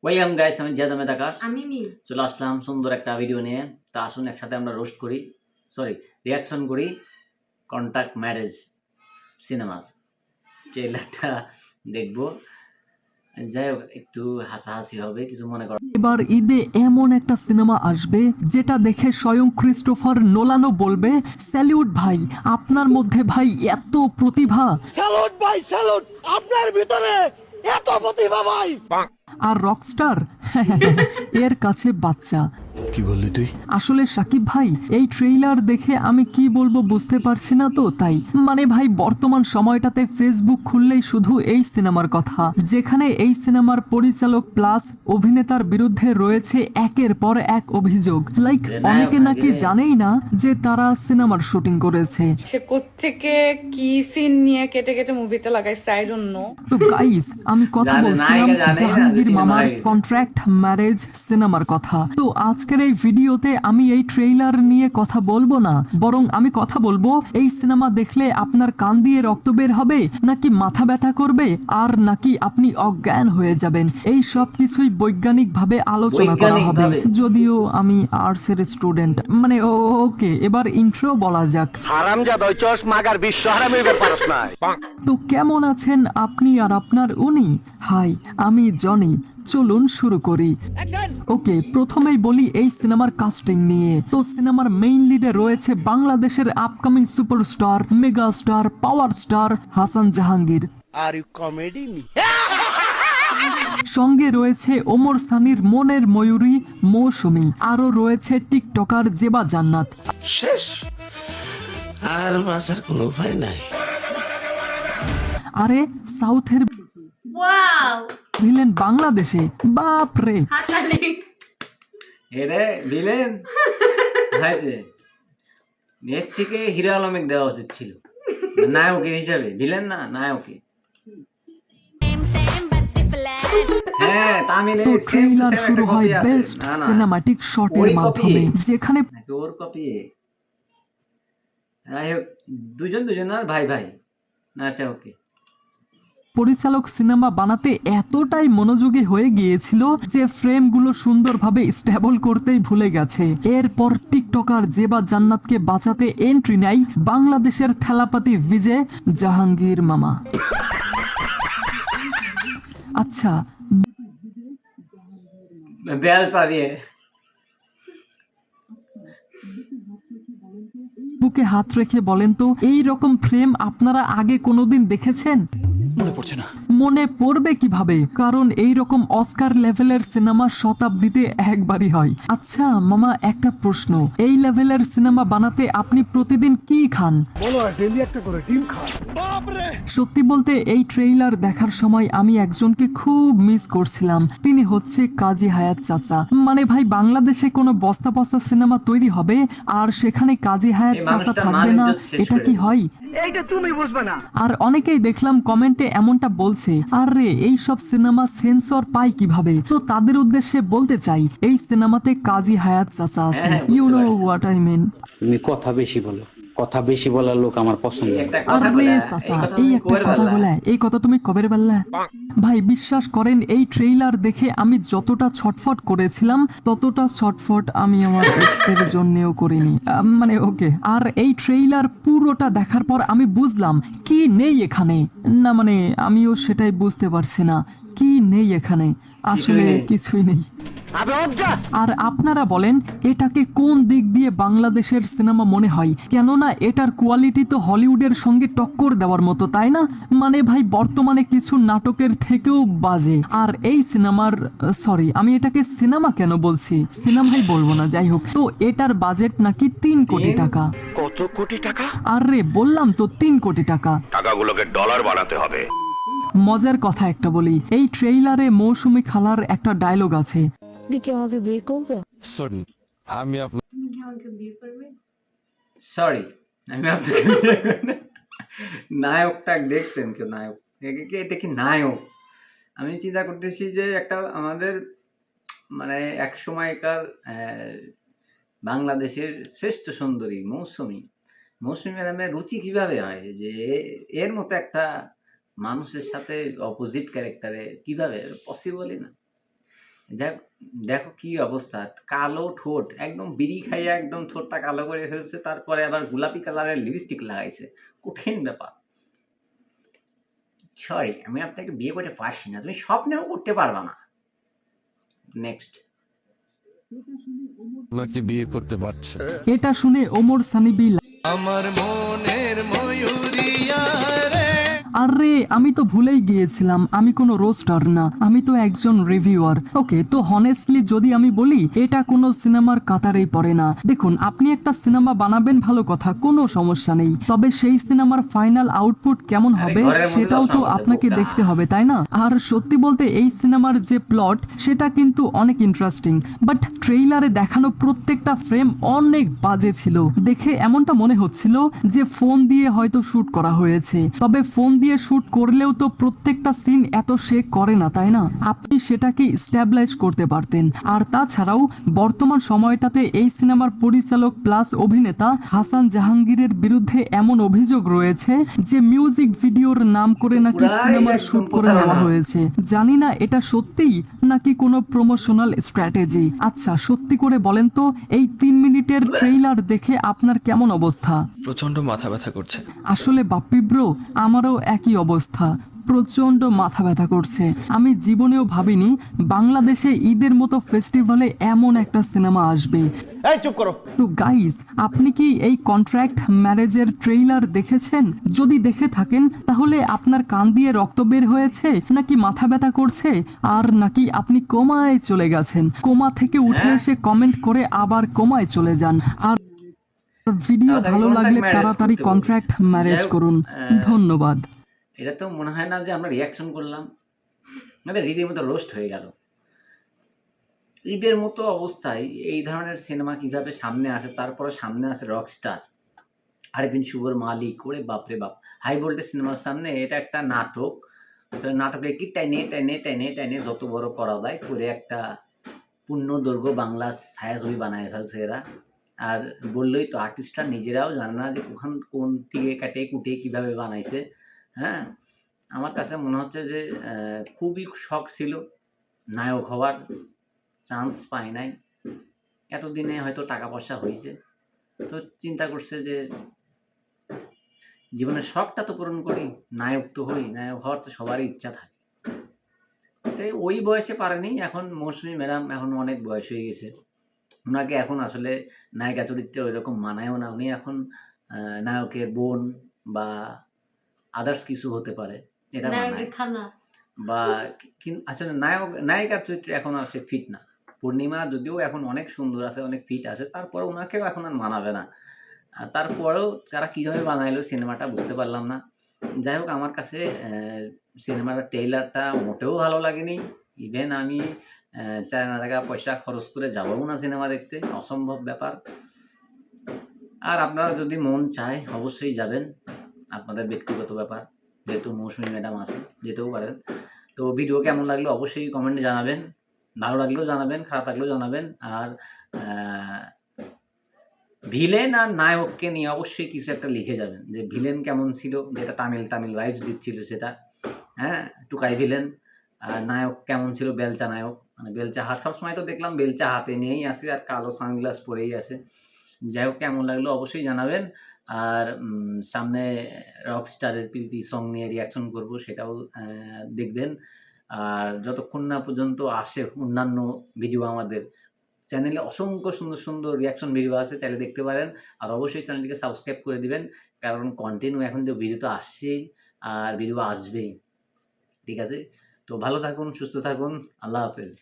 Welcome guys, আমি জিয়াদ আহমেদ আকাশ। আমি মিম। চলে আসলাম সুন্দর একটা ভিডিও নিয়ে। তা আসুন একসাথে আমরা রিয়াকশন করি কন্ট্যাক্ট ম্যারেজ সিনেমার ট্রেলারটা দেখবো। যাই হোক, একটু হাসাহাসি হবে, কিছু মনে কর। এবার ঈদে এমন একটা সিনেমা আসবে যেটা দেখে স্বয়ং ক্রিস্টোফার নোলানও বলবে, স্যালিউট ভাই, আপনার মধ্যে ভাই এত প্রতিভা। স্যালুট ভাই স্যালুট, আপনার ভিতরে এত প্রতিভা ভাই। আর রকস্টার এর কাছে বাচ্চা। কি বললি তুই? আসলে সাকিব ভাই, এই ট্রেইলার দেখে আমি কি বলবো বুঝতে পারছি না, তো তাই মানে ভাই বর্তমান সময়টাতে ফেসবুক খুললেই শুধু এই সিনেমার কথা, যেখানে এই সিনেমার পরিচালক প্লাস অভিনেতার বিরুদ্ধে রয়েছে একের পর এক অভিযোগ। লাইক অনেকে নাকি জানেই না যে তারা সিনেমার শুটিং করেছে। সে কোত্থেকে কি সিন নিয়ে কেটে কেটে মুভিতে লাগাইছে আই ডোন্ট নো। তো গাইস, আমি কথা বলছিলাম জাহাঙ্গীর মামার কন্ট্রাক্ট ম্যারেজ সিনেমার কথা। তো আজকের এই ভিডিওতে আমি এই ট্রেইলার নিয়ে কথা বলবো না, বরং আমি কথা বলবো এই সিনেমা দেখলে আপনার কান দিয়ে রক্ত বের হবে, নাকি মাথা ব্যথা করবে, আর নাকি আপনি অজ্ঞান হয়ে যাবেন। এই সব কিছুই বৈজ্ঞানিক ভাবে আলোচনা করা হবে। যদিও আমি আর্টসের স্টুডেন্ট, মানে ওকে, এবার ইন্ট্রো বলা যাক। হারামজাদা চশ মাগার বিশ্ব হারামের ব্যাপারস না। তো কেমন আছেন আপনি আর আপনার উনি? হাই, আমি জনি। চলুন শুরু করি। ওকে, প্রথমেই বলি এই সিনেমার কাস্টিং নিয়ে। তো সিনেমার মেইন লিডে রয়েছে বাংলাদেশের upcoming superstar, mega star, power star Hasan Jahangir. Are you comedy me? সঙ্গে রয়েছে ওমর সানির মনের ময়ূরী মৌসুমী, আরো রয়েছে টিকটকার জেবা জান্নাত। শেষ, আর বাঁচার কোনো উপায় নাই। আরে সাউথের ওয়াও, ভিলেন বাংলাদেশে, বাপ রে। হাতালি এরে ভিলেন হয়েছে, এর থেকে হিরো আলমেক দেওয়া উচিত ছিল নায়কের হিসাবে, ভিলেন না নায়কে। হ্যাঁ, তামিলে তো ট্রেইলার শুরু হয় বেস্ট সিনেমাটিক শটের মাধ্যমে, যেখানে ওর কপি। যাই হোক, দুজন আর ভাই ভাই। আচ্ছা, ওকে। পরিচালক সিনেমা বানাতে এতটাই মনোযোগী হয়ে গিয়েছিল যে ফ্রেমগুলো সুন্দরভাবে স্টেবল করতেই ভুলে গেছে। এরপর টিকটকার জেবা জান্নাতকে বাঁচাতে এন্ট্রি নেয় বাংলাদেশের থেলাপাতি বিজয় জাহাঙ্গীর মামা। আচ্ছা, বেল সারিয়ে বুকে হাত রেখে বলেন তো, এই রকম ফ্রেম আপনারা আগে কোনোদিন দেখেছেন? মনে পড়ছে না। মনে পড়বে কিভাবে, কারণ এই রকম অস্কার লেভেলের সিনেমা শতাব্দীতে একবারই হয়। আচ্ছা মামা, একটা প্রশ্ন, এই লেভেলের সিনেমা বানাতে আপনি প্রতিদিন কি খান? সত্যি বলতে এই ট্রেইলার দেখার সময় আমি একজনকে খুব মিস করছিলাম। তিনি হচ্ছে কাজী হায়াত চাচা। মানে ভাই, বাংলাদেশে কোনো বস্তা বস্তা সিনেমা তৈরি হবে আর সেখানে কাজী হায়াত চাচা থাকবে না, এটা কি হয়? এইটা তুমি বুঝবে না। আর অনেকেই দেখলাম কমেন্টে এমনটা বলছে, আরে এই সব সিনেমা সেন্সর পায় কিভাবে? তো তাদের উদ্দেশ্যে বলতে চাই, এই সিনেমাতে কাজী হায়াত চাচা আছে। You know what I mean. তুমি কথা বেশি বলো, কথা বেশি বলার লোক আমার পছন্দ না। আরে চাচা, এই একটা কথা বলে, এই কথা তুমি কবের বেলা? ভাই বিশ্বাস করেন, এই ট্রেইলার দেখে আমি যতটা ছটফট করেছিলাম ততটা ছটফট আমি আমার এক্সের জন্যও করিনি। মানে ওকে। আর এই ট্রেইলার পুরোটা দেখার পর আমি বুঝলাম কি নেই এখানে। না মানে আমিও সেটাই বুঝতে পারছি না কি নেই এখানে, আসলে কিছুই নেই। আর আপনারা বলেন, এটাকে কোন দিক দিয়ে বাংলাদেশের সিনেমা মনে হয়? কেননা এটার কোয়ালিটি তো হলিউডের সঙ্গে টক্কর দেওয়ার মতো, তাই না? মানে ভাই, বর্তমানে কিছু নাটকের থেকেও বাজে। আর এই সিনেমার, সরি আমি এটাকে সিনেমা কেন বলছি, সিনেমাই বলবো না, যাই হোক। তো এটার বাজেট নাকি 3 কোটি টাকা। কত কোটি টাকা? আরে বললাম তো 3 কোটি টাকা। টাকাগুলোকে ডলার বানাতে হবে। মজার কথা একটা বলি, এই ট্রেইলারে মৌসুমী খালার একটা ডায়লগ আছে, তুমি কি আমাকে বিয়ে করবে? সরি, আমি আপনাকে বিয়ে করি না। নায়কটা দেখছেন কেউ? নায়ক এটা কি নায়ক? আমি চিন্তা করতেছি যে একটা আমাদের মানে এক সময়কার বাংলাদেশের শ্রেষ্ঠ সুন্দরী মৌসুমী ম্যাডামের রুচি কিভাবে হয় যে এর মতো একটা মানুষের সাথে অপোজিট ক্যারেক্টারে কিভাবে? পসিবলই না। যাই হোক, দেখো কি অবস্থা, কালো ঠোঁট, একদম বিড়ি খাইয়া একদম ঠোঁটটা কালো করে ফেলছে, তারপরে আবার গোলাপি কালারের লিপস্টিক লাগাইছে। কঠিন ব্যাপার। সরি, আমি আপনাকে বিয়ে করতে পারছি না, তুমি স্বপ্নেও করতে পারবা না। নেক্সট। নাকি বিয়ে করতে পারছে এটা শুনে ওমর সানি আমার মনের ময়ূরিয়া রে। আরে আমি তো ভুলেই গিয়েছিলাম, আমি কোনো রোস্টার না, আমি তো একজন রিভিউয়ার। ওকে, তো হনেস্টলি যদি আমি বলি, এটা কোনো সিনেমার কাতারেই পড়ে না। দেখুন, আপনি একটা সিনেমা বানাবেন, ভালো কথা, কোনো সমস্যা নেই, তবে সেই সিনেমার ফাইনাল আউটপুট কেমন হবে ঘরের মধ্যে সেটাও তো দশটা আপনাকে বোকা। দেখতে হবে, তাই না? আর সত্যি বলতে এই সিনেমার যে প্লট সেটা কিন্তু অনেক ইন্টারেস্টিং, বাট ট্রেইলারে দেখানো প্রত্যেকটা ফ্রেম অনেক বাজে ছিল। দেখে এমনটা মনে হচ্ছিল যে ফোন দিয়ে হয়তো শুট করা হয়েছে, তবে ফোন দিয়ে শুট করলেও তো প্রত্যেকটা সিন এত সে করে না, তাই না? আপনি সেটাকে স্ট্যাবলাইজ করতে পারতেন। আর তাছাড়াও বর্তমান সময়টাতে এই সিনেমার পরিচালক প্লাস অভিনেতা হাসান জাহাঙ্গীরের বিরুদ্ধে এমন অভিযোগ রয়েছে যে মিউজিক ভিডিওর নাম করে নাকি পুরাই সিনেমার একদম শুট করে নেওয়া প্রতারণা। হয়েছে। জানি না এটা সত্যিই নাকি কোনো প্রমোশনাল স্ট্র্যাটেজি। আচ্ছা, সত্যি করে বলেন তো, এই 3 মিনিটের ট্রেইলার দেখে আপনার কেমন অবস্থা? প্রচন্ড মাথা ব্যথা করছে। আসলে বাপ্পি ব্রো, আমারও একই অবস্থা, প্রচন্ড মাথা ব্যথা করছে। আমি জীবনেও ভাবিনি বাংলাদেশে ঈদের মতো ফেস্টিভ্যালে এমন একটা সিনেমা আসবে। এই চুপ করো। তো গাইজ, আপনি কি এই কন্ট্রাক্ট ম্যারেজের ট্রেইলার দেখেছেন? যদি দেখে থাকেন তাহলে আপনার কান দিয়ে রক্ত বের হয়েছে, নাকি মাথা ব্যথা করছে, আর নাকি আপনি কোমায় চলে গেছেন? কোমা থেকে উঠে এসে কমেন্ট করে আবার কোমায় চলে যান। আর ভিডিও তাড়াতাড়ি ভালো contract লাগলে marriage তাড়াতাড়ি করতে কন্ট্রাক্ট বলছে। ম্যারেজ যাই হোক, করুন। ধন্যবাদ। এটা তো মনে হয় না যে আমরা রিয়াকশন করলাম, আমাদের রীতিমতো রোস্ট হয়ে গেল। ঈদের মতো অবস্থায় এই ধরনের সিনেমা কিভাবে সামনে আসে, তারপরে সামনে আসে রকস্টার আরবিন শুভর মালিক, করে বাপরে বাপ, হাই ভোল্টেজ সিনেমার সামনে এটা একটা নাটক। আসলে নাটকে কি টেনে টেনে টেনে টেনে যত বড় করা যায় করে একটা পূর্ণদৈর্ঘ্য বাংলা ছায়াছবি বানায় ফেলছে এরা। আর বললেই তো, আর্টিস্টরা নিজেরাও জানে না যে কোন থেকে কাটে কুটে কিভাবে বানাইছে। হ্যাঁ, আমার কাছে মনে হচ্ছে যে খুবই শখ ছিল, নায়ক হওয়ার চান্স পায় নাই, এতদিনে হয়তো টাকা পয়সা হয়েছে, তো চিন্তা করছে যে জীবনের শখটা তো পূরণ করি, নায়ক তো হই, নায়ক হওয়ার তো সবারই ইচ্ছা থাকে। তাই ওই বয়সে পারেনি, এখন মৌসুমী ম্যাডাম এখন অনেক বয়স হয়ে গেছে, ওনাকে এখন আসলে নায়িকা চরিত্রে ওই রকম মানায়ও না। উনি এখন নায়কের বোন বা আদার্স কিছু হতে পারে, এটা নায়কের মানায়। খালা। বা আসলে নায়িকার চরিত্রে এখন আর সে ফিট না। পূর্ণিমা যদিও এখন অনেক সুন্দর আছে, অনেক ফিট আছে, তারপরে ওনাকেও এখন আর মানাবে না। তারপরেও তারা কীভাবে বানাইলো সিনেমাটা বুঝতে পারলাম না। যাই হোক, আমার কাছে সিনেমার ট্রেইলারটা মোটেও ভালো লাগেনি। ইভেন আমি 4,000 টাকা পয়সা খরচ করে যাবও না সিনেমা দেখতে, অসম্ভব ব্যাপার। আর আপনারা যদি মন চায় অবশ্যই যাবেন, আপনাদের ব্যক্তিগত ব্যাপার, যেহেতু মৌসুমী ম্যাডাম আছে, যেতেও পারেন। তো ভিডিও কেমন লাগলো অবশ্যই কমেন্টে জানাবেন, ভালো লাগলেও জানাবেন, খারাপ লাগলেও জানাবেন। আর ভিলেন আর নায়ককে নিয়ে অবশ্যই কিছু একটা লিখে যাবেন, যে ভিলেন কেমন ছিল, যেটা তামিল ভাইবস দিচ্ছিল সেটা, হ্যাঁ, টুকাই ভিলেন। আর নায়ক কেমন ছিল, বেলচা নায়ক, মানে বেলচা হাত, সবসময় তো দেখলাম বেলচা হাতে নিয়েই আসে আর কালো সানগ্লাস পরেই আসে। যাই হোক, কেমন লাগলো অবশ্যই জানাবেন। আর সামনে রকস্টারের প্রীতি সং নিয়ে রিয়াকশন করব, সেটাও দেখবেন। আর যতক্ষণ না পর্যন্ত আসে অন্যান্য ভিডিও, আমাদের চ্যানেলে অসংখ্য সুন্দর সুন্দর রিয়াকশন ভিডিও আছে, চাইলে দেখতে পারেন। আর অবশ্যই চ্যানেলটিকে সাবস্ক্রাইব করে দিবেন, কারণ কন্টিনিউ এখন যে ভিডিও তো আসছেই আর ভিডিও আসবেই। ঠিক আছে, তো ভালো থাকুন, সুস্থ থাকুন, আল্লাহ হাফেজ।